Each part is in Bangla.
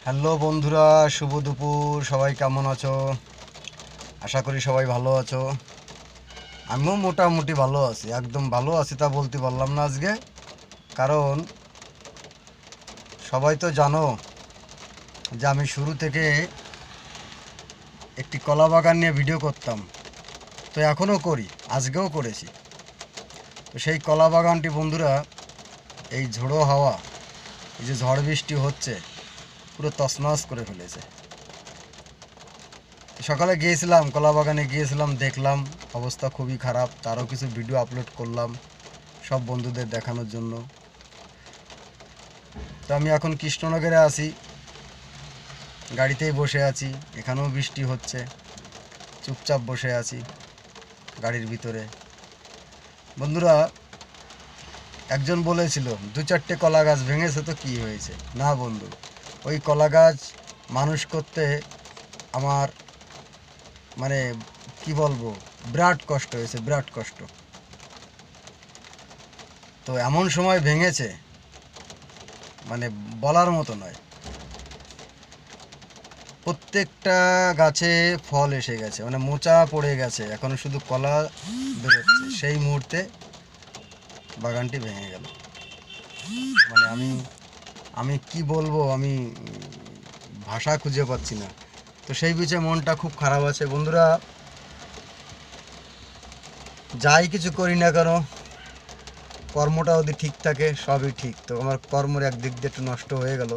হ্যালো বন্ধুরা, শুভ দুপুর। সবাই কেমন আছো? আশা করি সবাই ভালো আছো। আমিও মোটামুটি ভালো আছি, একদম ভালো আছি তা বলতে পারলাম না আজকে, কারণ সবাই তো জানো যে আমি শুরু থেকে একটি কলা বাগান নিয়ে ভিডিও করতাম, তো এখনও করি, আজকেও করেছি। তো সেই কলা বাগানটি বন্ধুরা এই ঝোড়ো হাওয়া, এই যে ঝড় বৃষ্টি হচ্ছে, পুরো তছনছ করে ফেলেছে। সকালে গিয়েছিলাম, কলা বাগানে গিয়েছিলাম, দেখলাম অবস্থা খুবই খারাপ। তারও কিছু ভিডিও আপলোড করলাম সব বন্ধুদের দেখানোর জন্য। তো আমি এখন কৃষ্ণনগরে আছি, গাড়িতেই বসে আছি। এখানেও বৃষ্টি হচ্ছে, চুপচাপ বসে আছি গাড়ির ভিতরে। বন্ধুরা, একজন বলেছিল 2-4টে কলা গাছ ভেঙেছে তো কি হয়েছে। না বন্ধু, ওই কলা গাছ মানুষ করতে আমার মানে কি বলবো, বিরাট কষ্ট হয়েছে, বিরাট কষ্ট। তো এমন সময় ভেঙেছে মানে বলার মতো নয়। প্রত্যেকটা গাছে ফল এসে গেছে, মানে মোচা পড়ে গেছে, এখন শুধু কলা বেরোচ্ছে। সেই মুহূর্তে বাগানটি ভেঙে গেল। মানে আমি আমি কি বলবো, আমি ভাষা খুঁজে পাচ্ছি না। তো সেই বিষয়ে মনটা খুব খারাপ আছে বন্ধুরা। যাই কিছু করি না কেন, কর্মটা যদি ঠিক থাকে সবই ঠিক। তো আমার কর্মের একদিক দিয়ে একটু নষ্ট হয়ে গেল।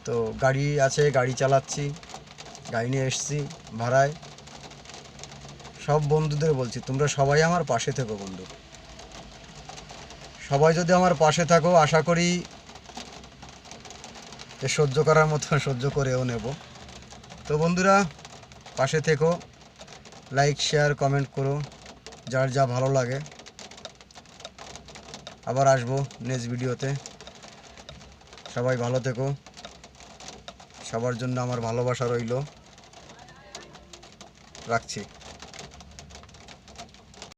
তো গাড়ি আছে, গাড়ি চালাচ্ছি, গাড়ি নিয়ে এসছি ভাড়ায়। সব বন্ধুদের বলছি, তোমরা সবাই আমার পাশে থেকো বন্ধু। সবাই যদি আমার পাশে থাকো, আশা করি যে সহ্য করার মতো সহ্য করেও নেব। তো বন্ধুরা, পাশে থেকো, লাইক শেয়ার কমেন্ট করো, যার যা ভালো লাগে। আবার আসবো নেক্সট ভিডিওতে। সবাই ভালো থেকো, সবার জন্য আমার ভালোবাসা রইল। রাখছি।